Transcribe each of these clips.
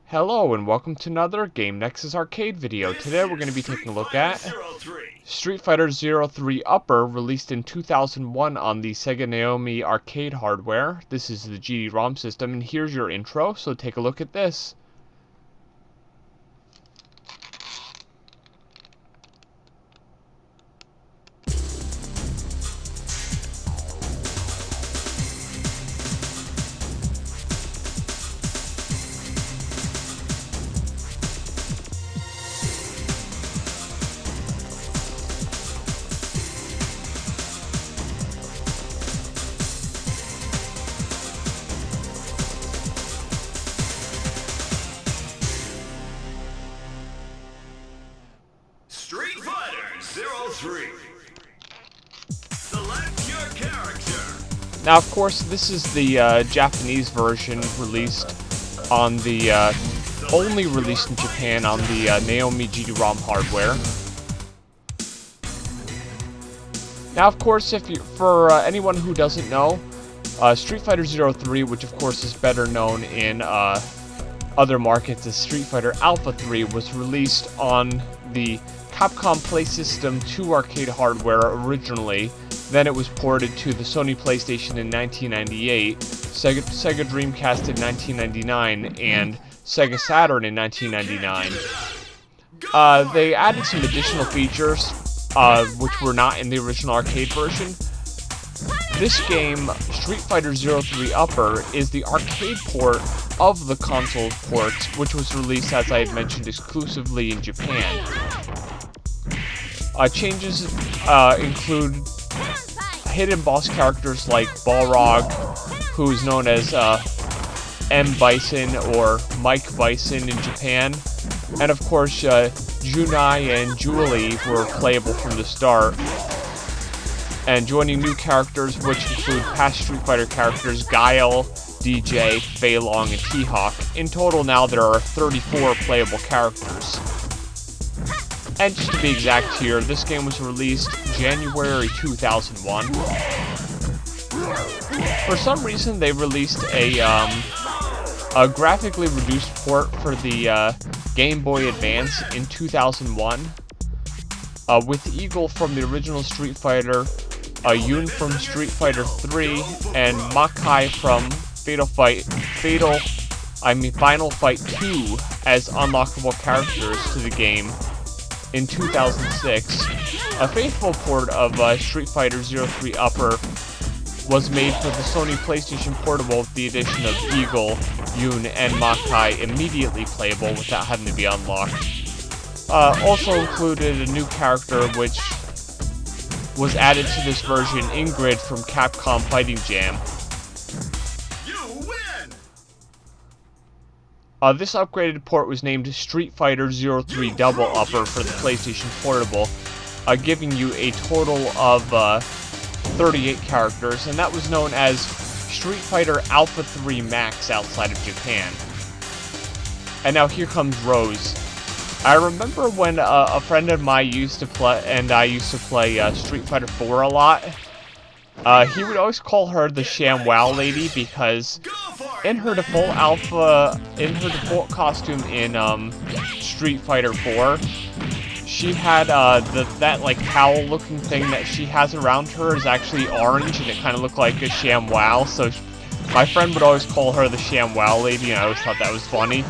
Hello and welcome to another Game Nexus arcade video. Today we're going to be taking a look at Street Fighter 03 Upper, released in 2001 on the Sega Naomi arcade hardware. This is the GD-Rom system, and here's your intro, so take a look at this. Street Fighter 03. Select your character. Now, of course, this is the Japanese version released on the, only released in Japan on the Naomi GD-Rom hardware. Now, of course, for anyone who doesn't know, Street Fighter 03, which of course is better known in other markets as Street Fighter Alpha 3, was released on the Capcom Play System 2 arcade hardware originally. Then it was ported to the Sony PlayStation in 1998, Sega Dreamcast in 1999, and Sega Saturn in 1999. They added some additional features, which were not in the original arcade version. This game, Street Fighter 03 Upper, is the arcade port of the console ports, which was released, as I had mentioned, exclusively in Japan. Changes include hidden boss characters like Balrog, who is known as M. Bison or Mike Bison in Japan, and of course Junai and Julie were playable from the start, and joining new characters which include past Street Fighter characters Guile, DJ, Fei Long, and T-Hawk. In total now there are 34 playable characters. And just to be exact here, this game was released January 2001. For some reason, they released a graphically reduced port for the Game Boy Advance in 2001, with Eagle from the original Street Fighter, Yun from Street Fighter 3, and Makai from Final Fight 2 as unlockable characters to the game. In 2006, a faithful port of Street Fighter 03 Upper was made for the Sony PlayStation Portable with the addition of Eagle, Yun, and Makai immediately playable without having to be unlocked. Also included a new character which was added to this version, Ingrid from Capcom Fighting Jam. This upgraded port was named Street Fighter 03 Double Upper for the PlayStation Portable, giving you a total of 38 characters, and that was known as Street Fighter Alpha 3 Max outside of Japan. And now here comes Rose. I remember when a friend of mine used to play, and I used to play Street Fighter 4 a lot. He would always call her the ShamWow lady because in her default costume in Street Fighter 4, she had that like cowl-looking thing that she has around her is actually orange, and it kind of looked like a ShamWow. So my friend would always call her the ShamWow lady, and I always thought that was funny.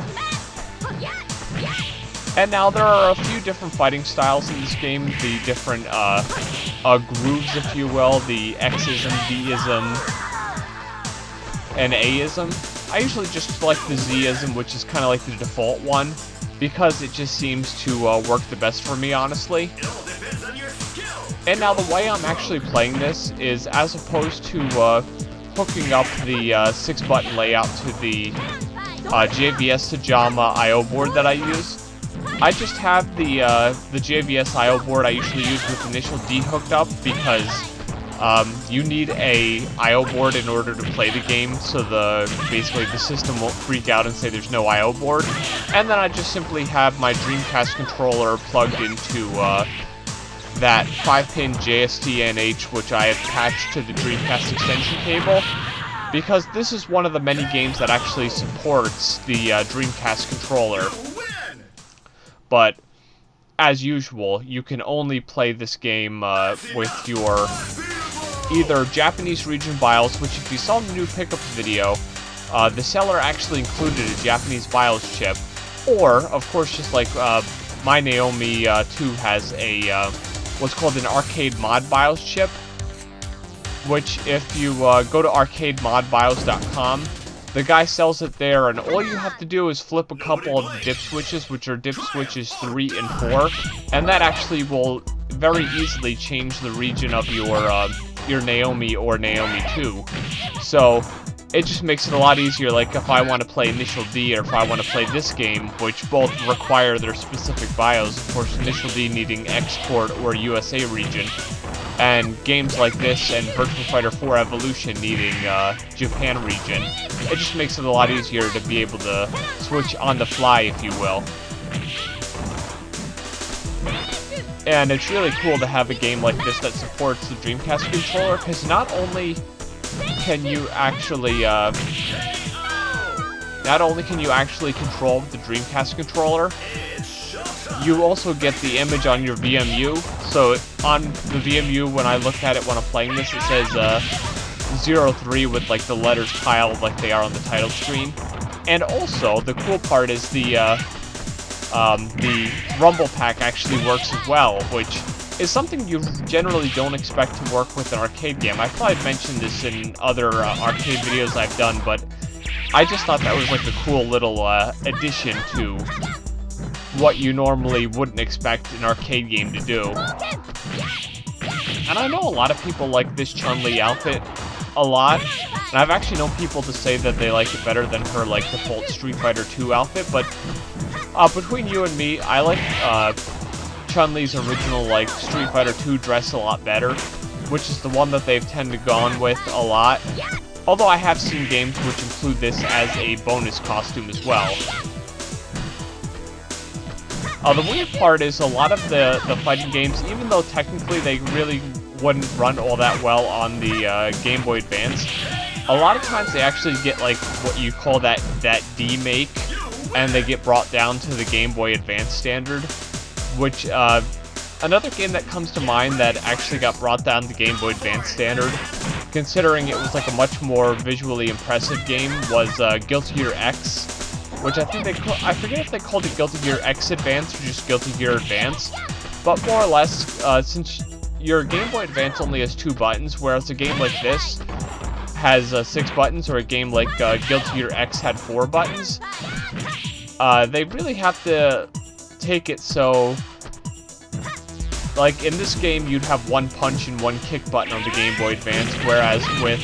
And now there are a few different fighting styles in this game, the different grooves, if you will, the X-ism, D-ism, and A-ism. I usually just select the Z-ism, which is kind of like the default one, because it just seems to work the best for me, honestly. And now the way I'm actually playing this is, as opposed to hooking up the 6-button layout to the JVS to JAMA I/O board that I use, I just have the JVS I/O board I usually use with Initial D hooked up, because you need a I/O board in order to play the game, so basically the system won't freak out and say there's no I/O board. And then I just simply have my Dreamcast controller plugged into that 5-pin JST-NH, which I attached to the Dreamcast extension cable, because this is one of the many games that actually supports the Dreamcast controller. But as usual, you can only play this game with your either Japanese region BIOS, which if you saw in the new pickup video, the seller actually included a Japanese BIOS chip, or, of course, just like my Naomi 2 has a what's called an arcade mod BIOS chip, which if you go to arcademodbios.com, the guy sells it there, and all you have to do is flip a couple of the dip switches, which are dip switches 3 and 4, and that actually will very easily change the region of your Naomi or Naomi 2. So it just makes it a lot easier, like if I want to play Initial D or if I want to play this game, which both require their specific BIOS, of course Initial D needing export or USA region, and games like this and Virtua Fighter 4 Evolution needing Japan region. It just makes it a lot easier to be able to switch on the fly, if you will. And it's really cool to have a game like this that supports the Dreamcast controller, because not only can you actually control the Dreamcast controller, you also get the image on your VMU. So on the VMU, when I look at it when I'm playing this, it says 03 with like the letters piled like they are on the title screen. And also, the cool part is the Rumble Pack actually works as well, which is something you generally don't expect to work with an arcade game. I've probably mentioned this in other arcade videos I've done, but I just thought that was like a cool little addition to what you normally wouldn't expect an arcade game to do. And I know a lot of people like this Chun-Li outfit a lot, and I've actually known people to say that they like it better than her like default Street Fighter 2 outfit, but between you and me, I like Chun-Li's original like Street Fighter 2 dress a lot better, which is the one that they've tended to gone with a lot. Although I have seen games which include this as a bonus costume as well. The weird part is a lot of the fighting games, even though technically they really wouldn't run all that well on the Game Boy Advance, a lot of times they actually get like what you call that D-make, and they get brought down to the Game Boy Advance standard, which another game that comes to mind that actually got brought down to Game Boy Advance standard, considering it was like a much more visually impressive game, was Guilty Gear X, which I think I forget if they called it Guilty Gear X Advance or just Guilty Gear Advance, but more or less, since your Game Boy Advance only has 2 buttons, whereas a game like this has 6 buttons, or a game like Guilty Gear X had 4 buttons, they really have to take it so, like in this game you'd have 1 punch and 1 kick button on the Game Boy Advance, whereas with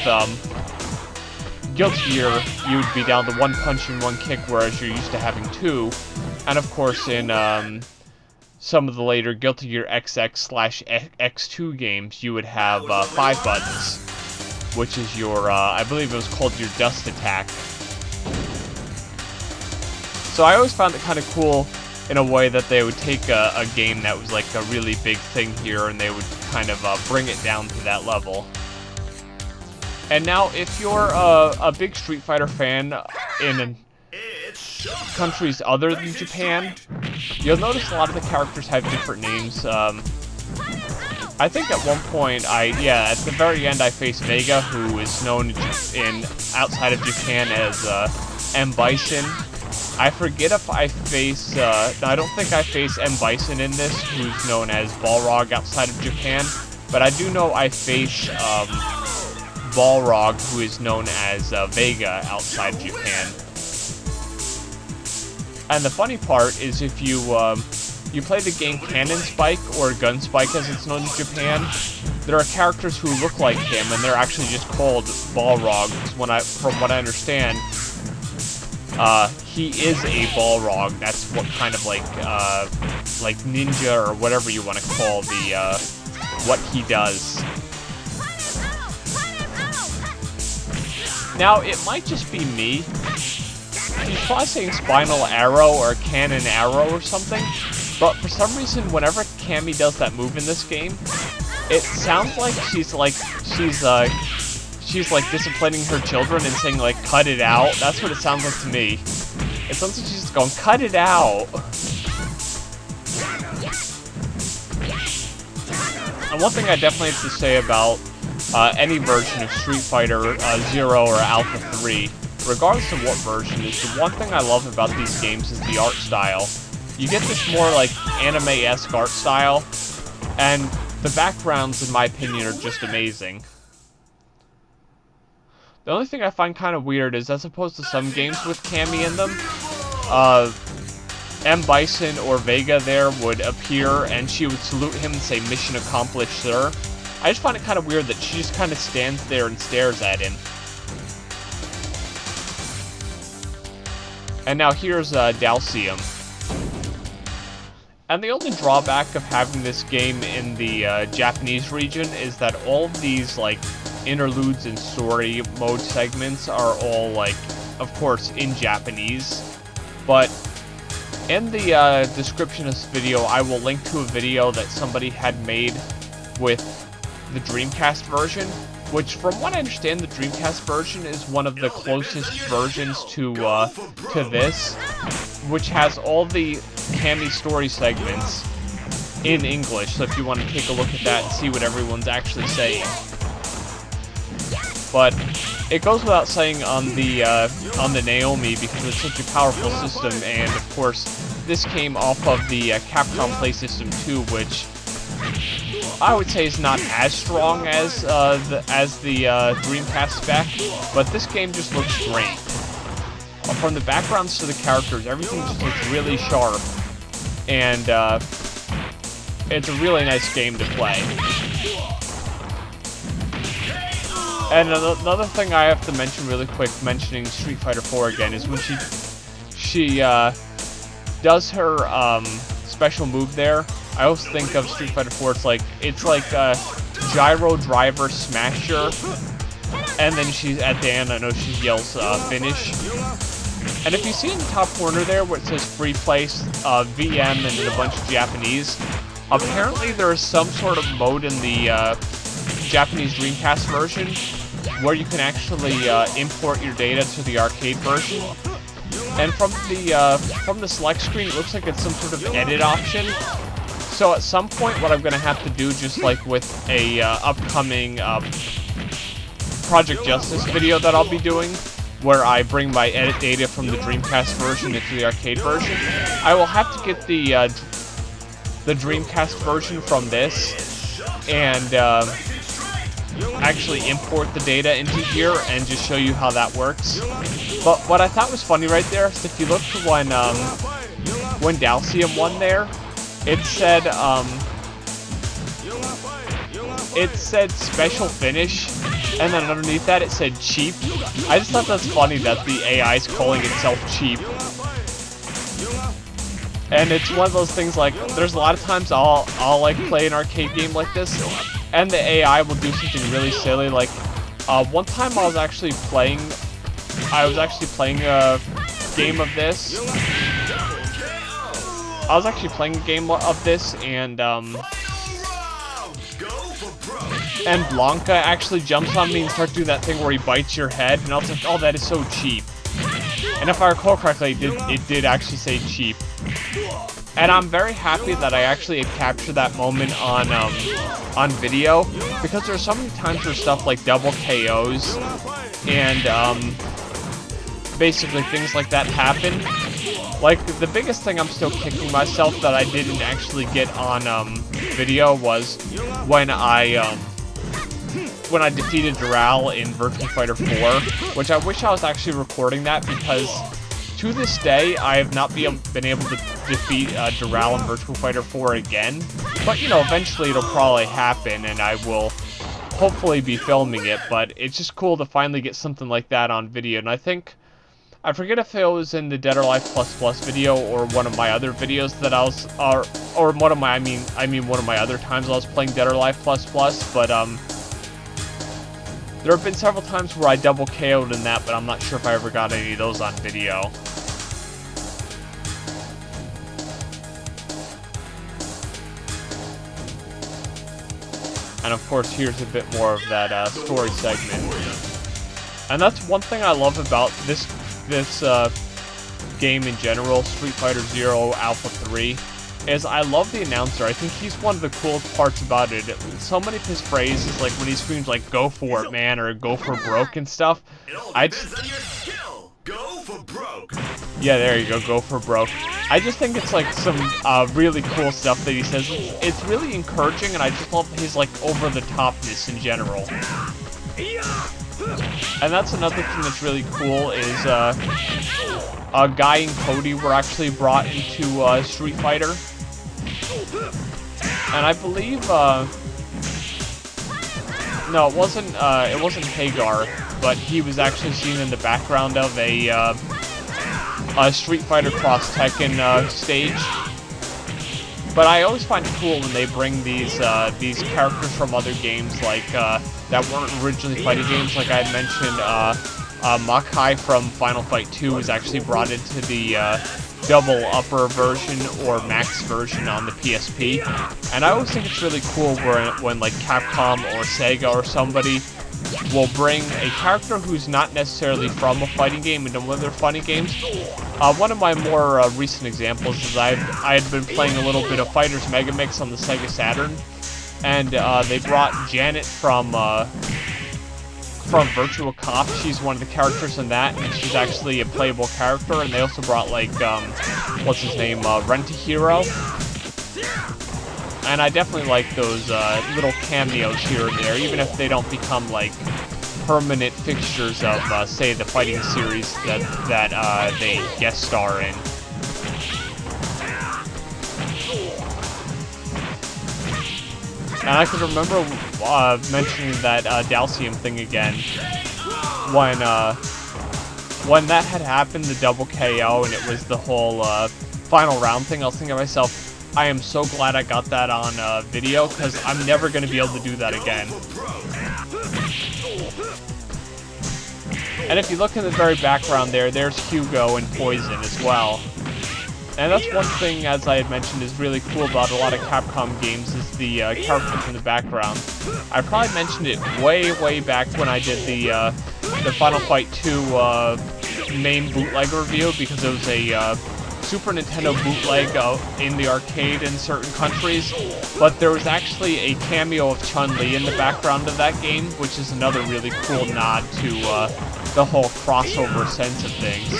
Guilty Gear, you'd be down to 1 punch and 1 kick, whereas you're used to having 2. And of course, in some of the later Guilty Gear XX/X2 games, you would have 5 buttons, which is your, I believe it was called your dust attack. So I always found it kind of cool in a way that they would take a game that was like a really big thing here, and they would kind of bring it down to that level. And now, if you're a big Street Fighter fan in countries other than Japan, you'll notice a lot of the characters have different names. I think at one point, at the very end, I faced Vega, who is known outside of Japan as M. Bison. I forget if I face, no, I don't think I face M. Bison in this, who's known as Balrog outside of Japan, but I do know I face Balrog, who is known as Vega outside Japan. And the funny part is if you play the game Cannon Spike, or Gun Spike as it's known in Japan, there are characters who look like him, and they're actually just called Balrogs. From what I understand, he is a Balrog. That's what kind of like ninja or whatever you want to call the what he does. Now, it might just be me. He's probably saying Spinal Arrow or Cannon Arrow or something, but for some reason, whenever Cammy does that move in this game, it sounds like she's she's like disciplining her children and saying like, cut it out. That's what it sounds like to me. It sounds like she's just going, cut it out. And one thing I definitely have to say about any version of Street Fighter 0 or Alpha 3, regardless of what version, is the one thing I love about these games is the art style. You get this more like anime-esque art style, and the backgrounds, in my opinion, are just amazing. The only thing I find kind of weird is, as opposed to some games with Cammy in them, M. Bison or Vega there would appear and she would salute him and say, "Mission accomplished, sir." I just find it kind of weird that she just kind of stands there and stares at him. And now here's Dalcium. And the only drawback of having this game in the Japanese region is that all of these, like, interludes and story mode segments are all, like, of course, in Japanese. But in the description of this video, I will link to a video that somebody had made with the Dreamcast version, which, from what I understand, the Dreamcast version is one of the closest versions to this, which has all the Cammy story segments in English, so if you want to take a look at that and see what everyone's actually saying. But it goes without saying on the Naomi, because it's such a powerful system, and of course this came off of the Capcom Play System 2, which I would say is not as strong as the Dreamcast spec, but this game just looks great. From the backgrounds to the characters, everything just looks really sharp, and it's a really nice game to play. And another thing I have to mention really quick, mentioning Street Fighter 4 again, is when she does her special move there, I always think of Street Fighter 4, it's like a gyro driver smasher, and then she's at the end, I know she yells finish. And if you see in the top corner there where it says free place, VM, and then a bunch of Japanese, apparently there is some sort of mode in the Japanese Dreamcast version where you can actually import your data to the arcade version. And from the select screen, it looks like it's some sort of edit option. So at some point, what I'm going to have to do, just like with a upcoming Project Justice video that I'll be doing, where I bring my edit data from the Dreamcast version into the arcade version, I will have to get the Dreamcast version from this and actually import the data into here and just show you how that works. But what I thought was funny right there is if you look to when Dalcium won there, it said special finish, and then underneath that it said cheap. I just thought that's funny that the AI is calling itself cheap. And it's one of those things, like, there's a lot of times I'll like play an arcade game like this, and the AI will do something really silly. Like one time I was actually playing a game of this. And Blanca actually jumps on me and starts doing that thing where he bites your head, and I was like, oh, that is so cheap. And if I recall correctly, it did actually say cheap. And I'm very happy that I actually captured that moment on video, because there's so many times where stuff like double KOs and basically things like that happen. Like, the biggest thing I'm still kicking myself that I didn't actually get on video was when I defeated Doral in Virtua Fighter 4, which I wish I was actually recording that, because to this day I have not been able to defeat Doral in Virtua Fighter 4 again. But, you know, eventually it'll probably happen and I will hopefully be filming it, but it's just cool to finally get something like that on video. And I forget if it was in the Dead or Alive ++ video or one of my other videos that I was, or one of my, I mean one of my other times I was playing Dead or Alive ++, but there have been several times where I double KO'd in that, but I'm not sure if I ever got any of those on video. And of course, here's a bit more of that story segment. And that's one thing I love about this game in general, Street Fighter Zero Alpha 3, is I love the announcer. I think he's one of the coolest parts about it. So many of his phrases, like when he screams like "Go for it, man," or "Go for broke" and stuff. I just, on your skill. Go for broke. yeah, there you go, "Go for broke." I just think it's like some really cool stuff that he says. It's really encouraging, and I just love his like over-the-topness in general. And that's another thing that's really cool is Guy and Cody were actually brought into Street Fighter. And I believe, no, it wasn't Hagar, but he was actually seen in the background of a Street Fighter Cross Tekken stage. But I always find it cool when they bring these characters from other games, like that weren't originally fighting games. Like I had mentioned, Makai from Final Fight 2 was actually brought into the double upper version or max version on the PSP, and I always think it's really cool when like Capcom or Sega or somebody will bring a character who's not necessarily from a fighting game into one of their fighting games. One of my more recent examples is I had been playing a little bit of Fighters Mega Mix on the Sega Saturn, and they brought Janet from Virtua Cop. She's one of the characters in that, and she's actually a playable character. And they also brought like what's his name, Rent-A-Hero. And I definitely like those little cameos here and there, even if they don't become like permanent fixtures of say the fighting series that they guest star in. And I can remember mentioning that Dalcium thing again when that had happened, the double KO, and it was the whole final round thing. I was thinking to myself, I am so glad I got that on video, because I'm never going to be able to do that again. And if you look in the very background there's Hugo and Poison as well. And that's one thing, as I had mentioned, is really cool about a lot of Capcom games, is the characters in the background. I probably mentioned it way back when I did the Final Fight 2 main bootleg review, because it was a Super Nintendo bootleg in the arcade in certain countries. But there was actually a cameo of Chun-Li in the background of that game, which is another really cool nod to the whole crossover sense of things.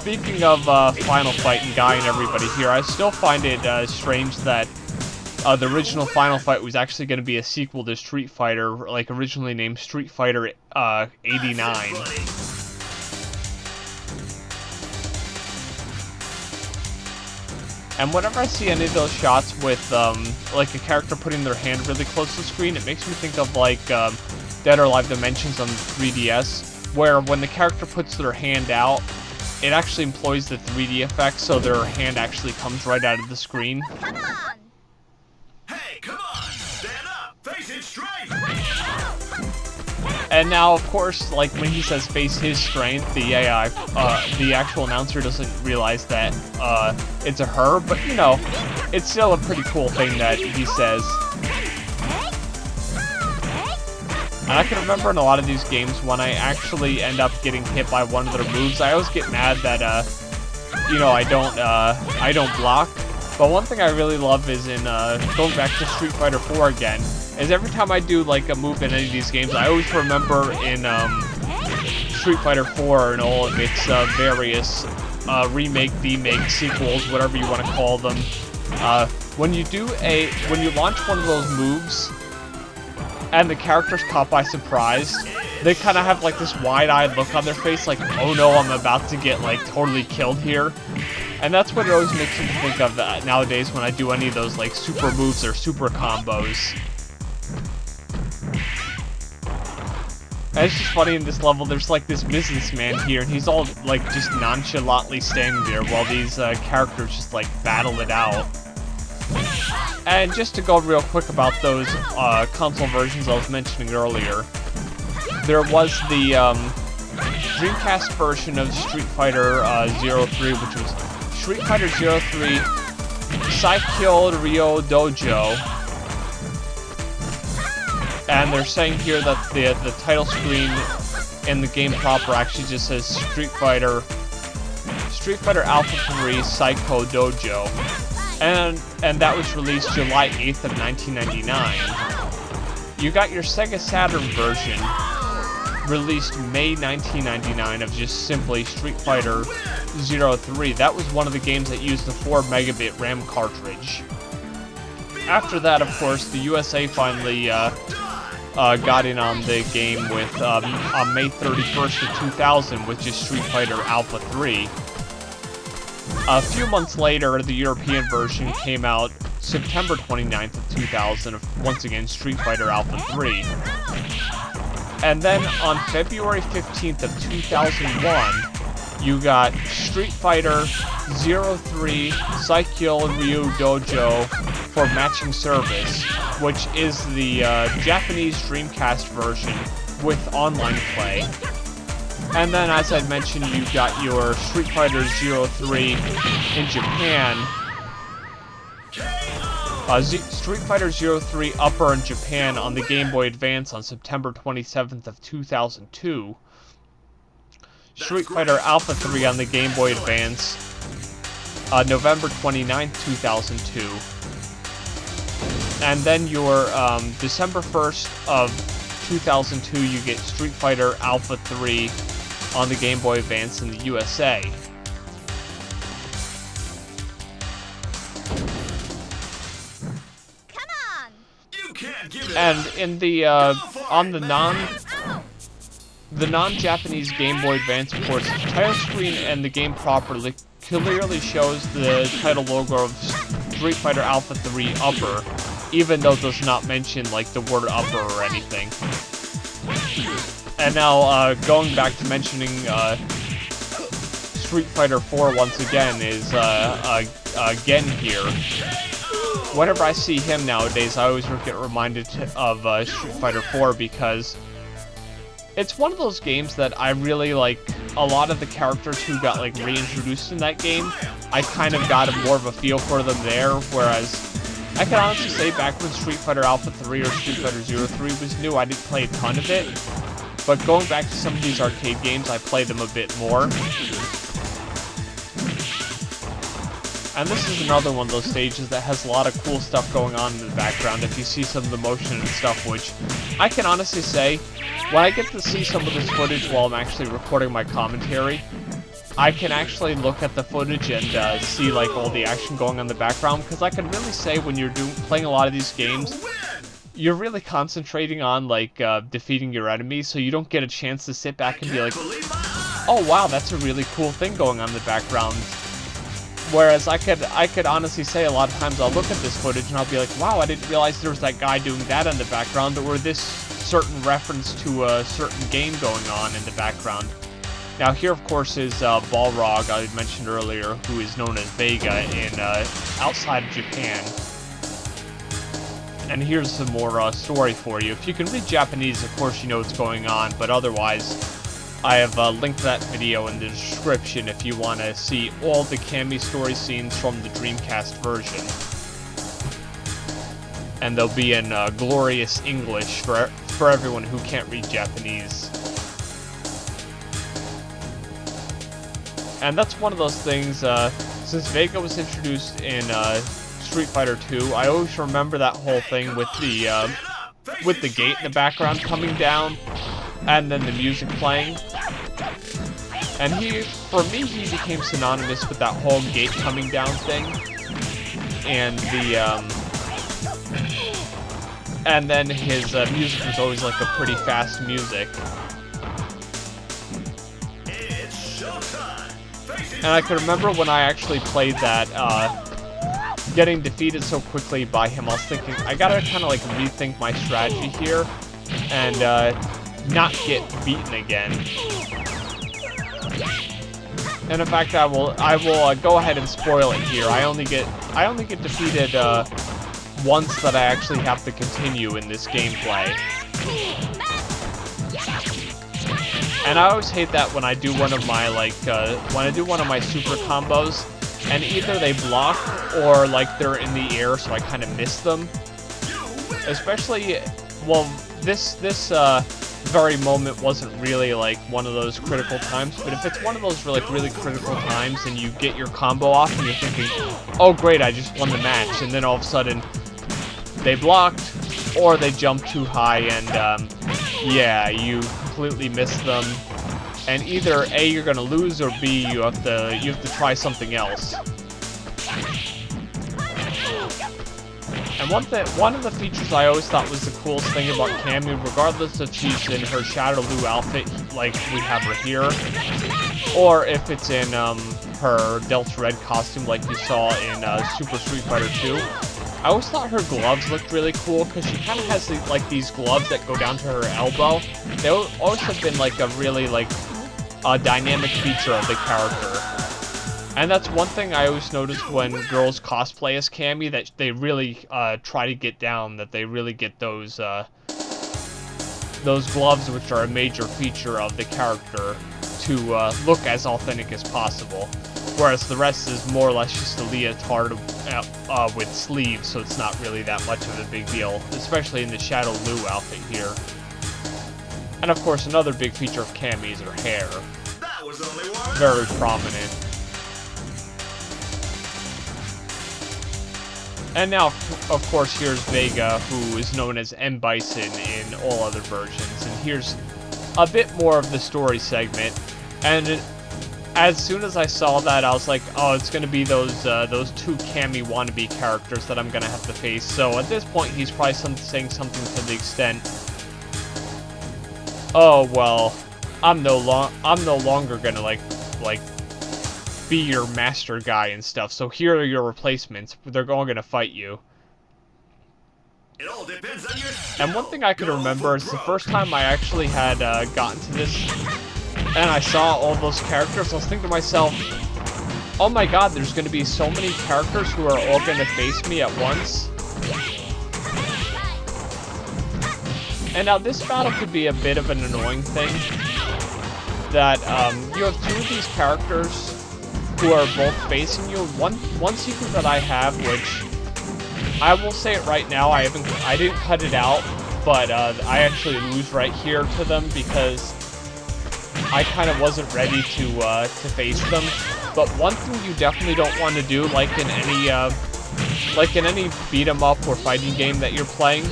Speaking of Final Fight and Guy and everybody here, I still find it strange that the original Final Fight was actually going to be a sequel to Street Fighter, like originally named Street Fighter 89. And whenever I see any of those shots with like a character putting their hand really close to the screen, it makes me think of like Dead or Alive Dimensions on the 3DS, where when the character puts their hand out, it actually employs the 3D effect, so their hand actually comes right out of the screen. Come on! Hey, come on! Stand up! Face it straight! And now, of course, like when he says "face his strength," the AI, the actual announcer doesn't realize that it's a her, but you know, it's still a pretty cool thing that he says. And I can remember in a lot of these games when I actually end up getting hit by one of their moves, I always get mad that you know, I don't block. But one thing I really love is in going back to Street Fighter 4 again, is every time I do like a move in any of these games, I always remember in Street Fighter 4 and all of its various remake, demake, sequels, whatever you want to call them, when you launch one of those moves and the character's caught by surprise, they kind of have like this wide-eyed look on their face, like, oh no, I'm about to get like totally killed here. And that's what it always makes me think of nowadays when I do any of those like super moves or super combos. And it's just funny in this level, there's like this businessman here, and he's all like just nonchalantly standing there while these characters just like battle it out. And just to go real quick about those console versions I was mentioning earlier, there was the Dreamcast version of Street Fighter 03, which was Street Fighter 03 Saikyo Ryo Dojo. And they're saying here that the title screen in the game proper actually just says Street Fighter Alpha 3 Psycho Dojo. And that was released July 8th of 1999. You got your Sega Saturn version released May 1999 of just simply Street Fighter 03. That was one of the games that used the 4 megabit RAM cartridge. After that, of course, the USA finally got in on the game with on May 31st of 2000 with just Street Fighter Alpha 3. A few months later, the European version came out September 29th of 2000 of, once again, Street Fighter Alpha 3. And then on February 15th of 2001, you got Street Fighter 03 Psycho Ryu Dojo for matching service, which is the Japanese Dreamcast version with online play. And then, as I mentioned, you got your Street Fighter 03 in Japan. Street Fighter 03 Upper in Japan on the Game Boy Advance on September 27th of 2002. Street Fighter Alpha 3 on the Game Boy Advance November 29th, 2002. And then your December 1st of 2002, you get Street Fighter Alpha 3 on the Game Boy Advance in the USA. Come on! You can't give it And up. in the on the non-Japanese Game Boy Advance ports, the title screen and the game properly clearly shows the title logo of Street Fighter Alpha 3 Upper, even though it does not mention like the word upper or anything. And now going back to mentioning Street Fighter 4 once again is again here. Whenever I see him nowadays, I always get reminded of Street Fighter 4 because it's one of those games that I really like. A lot of the characters who got like reintroduced in that game, I kind of got more of a feel for them there, whereas I can honestly say back when Street Fighter Alpha 3 or Street Fighter 03 was new, I didn't play a ton of it. But going back to some of these arcade games, I play them a bit more. And this is another one of those stages that has a lot of cool stuff going on in the background if you see some of the motion and stuff, which I can honestly say, when I get to see some of this footage while I'm actually recording my commentary, I can actually look at the footage and see like all the action going on in the background, because I can really say when you're playing a lot of these games, you're really concentrating on like defeating your enemies, so you don't get a chance to sit back and be like, oh wow, that's a really cool thing going on in the background. Whereas I could honestly say a lot of times I'll look at this footage and I'll be like, wow, I didn't realize there was that guy doing that in the background, or this certain reference to a certain game going on in the background. Now here, of course, is Balrog, I mentioned earlier, who is known as Vega in outside of Japan. And here's some more story for you. If you can read Japanese, of course you know what's going on, but otherwise, I have linked that video in the description if you want to see all the Cammy story scenes from the Dreamcast version. And they'll be in glorious English for everyone who can't read Japanese. And that's one of those things, since Vega was introduced in Street Fighter 2, I always remember that whole thing with the gate in the background coming down, and then the music playing. And for me, he became synonymous with that whole gate coming down thing. And and then his music was always like a pretty fast music. And I can remember when I actually played that, getting defeated so quickly by him, I was thinking, I gotta kind of like rethink my strategy here, and not get beaten again. And in fact, I will go ahead and spoil it here. I only get defeated once that I actually have to continue in this gameplay. And I always hate that when I do one of my super combos, and either they block or like they're in the air, so I kind of miss them. Especially well, this very moment wasn't really like one of those critical times, but if it's one of those really critical times and you get your combo off and you're thinking, oh great, I just won the match, and then all of a sudden they blocked or they jumped too high and yeah, you completely missed them, and either A, you're gonna lose, or B, you have to try something else. And one of the features I always thought was the coolest thing about Cammy, regardless if she's in her Shadow Lu outfit, like we have her here, or if it's in her Delta Red costume like you saw in Super Street Fighter 2, I always thought her gloves looked really cool, because she kind of has like these gloves that go down to her elbow. They always have been like a really like dynamic feature of the character. And that's one thing I always notice when girls cosplay as Cammy, that they really try to get down, that they really get those gloves, which are a major feature of the character, to look as authentic as possible. Whereas the rest is more or less just a leotard with sleeves, so it's not really that much of a big deal, especially in the Shadow Lu outfit here. And of course, another big feature of Cammy is her hair. That was only one. Very prominent. And now, of course, here's Vega, who is known as M. Bison in all other versions. And here's a bit more of the story segment. And as soon as I saw that, I was like, oh, it's going to be those two Cammy wannabe characters that I'm going to have to face. So at this point, he's probably saying something to the extent, oh, well, I'm no longer going to, like, be your master guy and stuff, so here are your replacements. They're all gonna fight you. It all depends on your And one thing I can remember is the first time I actually had gotten to this, and I saw all those characters, I was thinking to myself, oh my god, there's gonna be so many characters who are all gonna face me at once. And now this battle could be a bit of an annoying thing, that you have two of these characters who are both facing you. One secret that I have, which I will say it right now, I didn't cut it out, but I actually lose right here to them because I kind of wasn't ready to face them. But one thing you definitely don't want to do, like in any beat 'em up or fighting game that you're playing,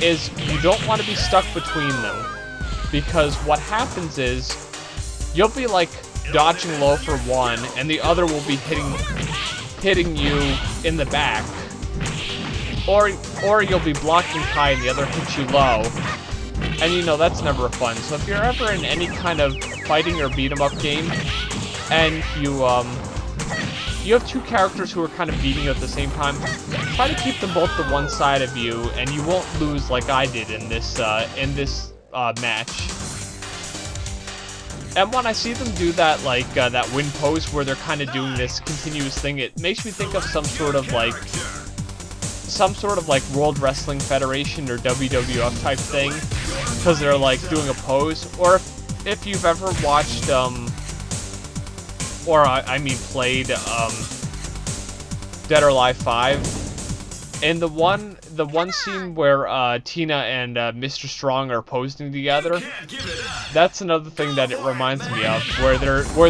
is you don't want to be stuck between them, because what happens is you'll be like dodging low for one, and the other will be hitting you in the back, or you'll be blocking high and the other hits you low, and you know that's never fun. So if you're ever in any kind of fighting or beat 'em up game, and you have two characters who are kind of beating you at the same time, try to keep them both to one side of you, and you won't lose like I did in this match. And when I see them do that, like, that win pose where they're kind of doing this continuous thing, it makes me think of some sort of, like, World Wrestling Federation or WWF type thing, because they're, like, doing a pose. Or if you've ever watched, played, Dead or Alive 5, in the one scene where Tina and Mr. Strong are posing together, that's another thing that it reminds me of, where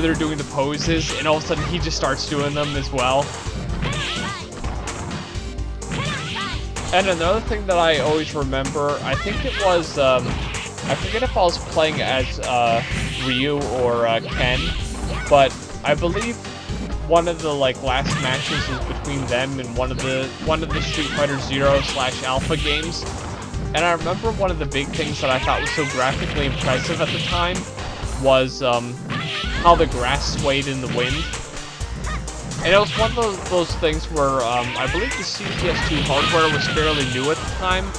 they're doing the poses, and all of a sudden he just starts doing them as well. And another thing that I always remember, I think it was, I forget if I was playing as Ryu or Ken, but I believe one of the last matches is between them and one of the Street Fighter Zero/Alpha games. And I remember one of the big things that I thought was so graphically impressive at the time was how the grass swayed in the wind. And it was one of those things where I believe the CPS2 hardware was fairly new at the time,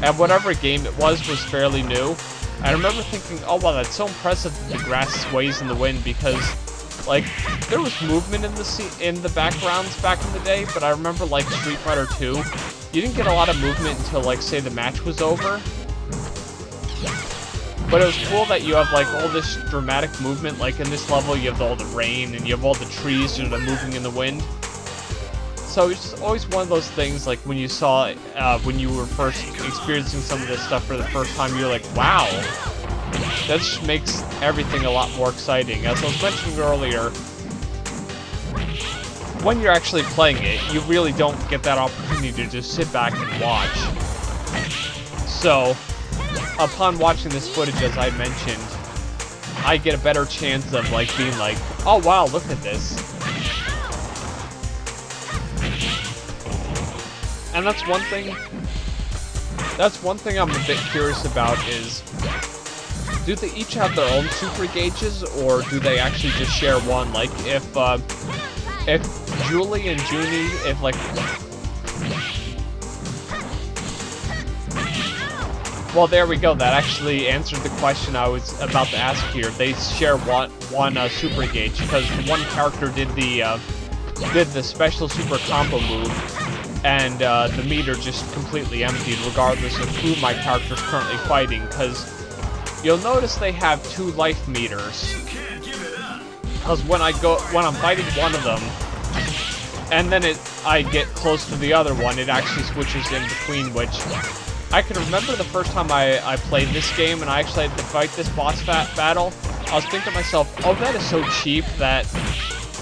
and whatever game it was fairly new. I remember thinking, oh wow, that's so impressive that the grass sways in the wind, because like there was movement in the backgrounds back in the day, but I remember like Street Fighter 2, you didn't get a lot of movement until like say the match was over. But it was cool that you have like all this dramatic movement, like in this level you have all the rain and you have all the trees that are moving in the wind. So it's just always one of those things, like when you saw, when you were first experiencing some of this stuff for the first time, you're like, wow, that just makes everything a lot more exciting. As I was mentioning earlier, when you're actually playing it, you really don't get that opportunity to just sit back and watch. So, upon watching this footage, as I mentioned, I get a better chance of, like, being like, oh wow, look at this. And that's one thing I'm a bit curious about is, do they each have their own super gauges, or do they actually just share one? Like, if Julie and Junie, if, like... Well, there we go. That actually answered the question I was about to ask here. They share one super gauge, because one character did the special super combo move, and the meter just completely emptied, regardless of who my character's currently fighting, because you'll notice they have 2 life meters. Because when I'm fighting one of them, and then I get close to the other one, it actually switches in between, which I can remember the first time I played this game and I actually had to fight this boss battle. I was thinking to myself, oh, that is so cheap that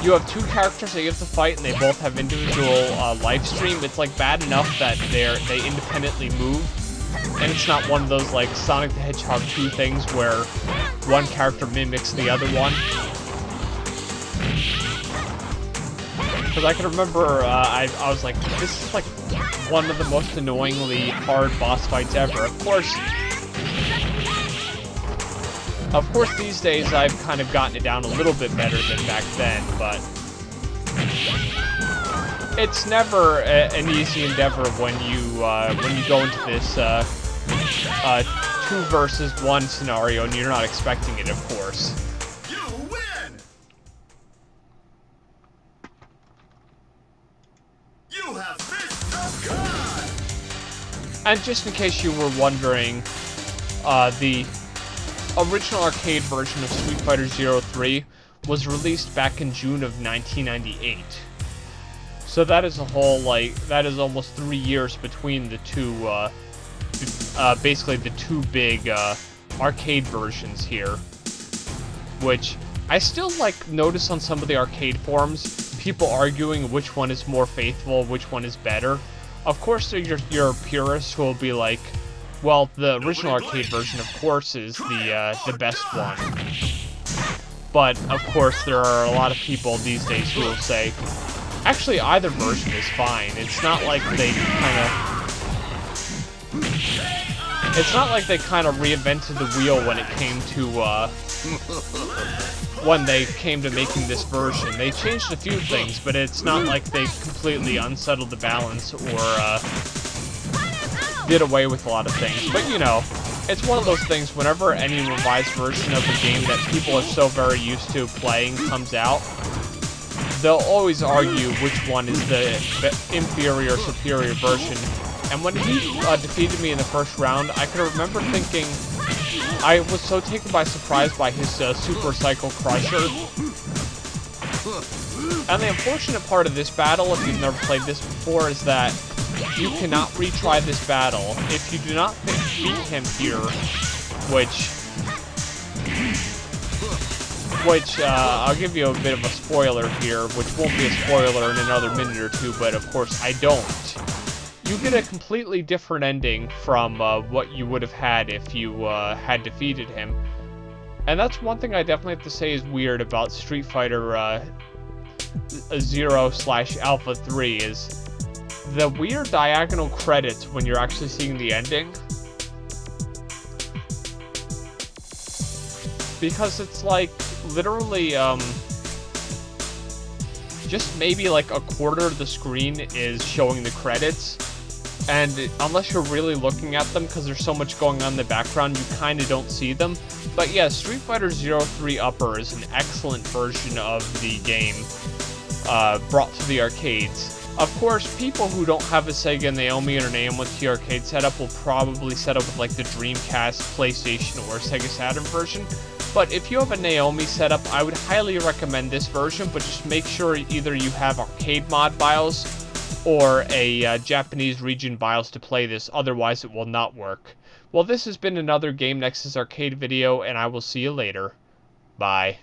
you have 2 characters that you have to fight and they both have individual life stream. It's like bad enough that they independently move, and it's not one of those like Sonic the Hedgehog 2 things where one character mimics the other one. Because I can remember, I was like, this is like one of the most annoyingly hard boss fights ever. Of course, these days I've kind of gotten it down a little bit better than back then, but it's never an easy endeavor when you go into this 2 versus 1 scenario and you're not expecting it, of course. And just in case you were wondering, the original arcade version of Street Fighter 03 was released back in June of 1998. So that is that is almost 3 years between the two, basically the 2 big arcade versions here. Which I still notice on some of the arcade forums, people arguing which one is more faithful, which one is better. Of course, your purists who will be like, well, the original arcade version, of course, is the best one. But, of course, there are a lot of people these days who will say, actually, either version is fine. It's not like they kind of reinvented the wheel when it came to, when they came to making this version. They changed a few things, but it's not like they completely unsettled the balance or did away with a lot of things. But you know, it's one of those things, whenever any revised version of a game that people are so very used to playing comes out, they'll always argue which one is the inferior, superior version. And when he defeated me in the first round, I can remember thinking, I was so taken by surprise by his Super Cycle Crusher. And the unfortunate part of this battle, if you've never played this before, is that you cannot retry this battle. If you do not beat him here, which I'll give you a bit of a spoiler here, which won't be a spoiler in another minute or two, but of course I don't. You get a completely different ending from what you would have had if you had defeated him. And that's one thing I definitely have to say is weird about Street Fighter 0/Alpha 3 is the weird diagonal credits when you're actually seeing the ending. Because it's like literally just maybe like a quarter of the screen is showing the credits. And unless you're really looking at them, because there's so much going on in the background, you kind of don't see them. But yeah, Street Fighter 03 Upper is an excellent version of the game brought to the arcades. Of course, people who don't have a Sega Naomi or an AM1T arcade setup will probably set up with like the Dreamcast, PlayStation, or Sega Saturn version. But if you have a Naomi setup, I would highly recommend this version, but just make sure either you have arcade mod BIOS or a Japanese region BIOS to play this, otherwise it will not work. Well, this has been another Game Nexus Arcade video, and I will see you later. Bye.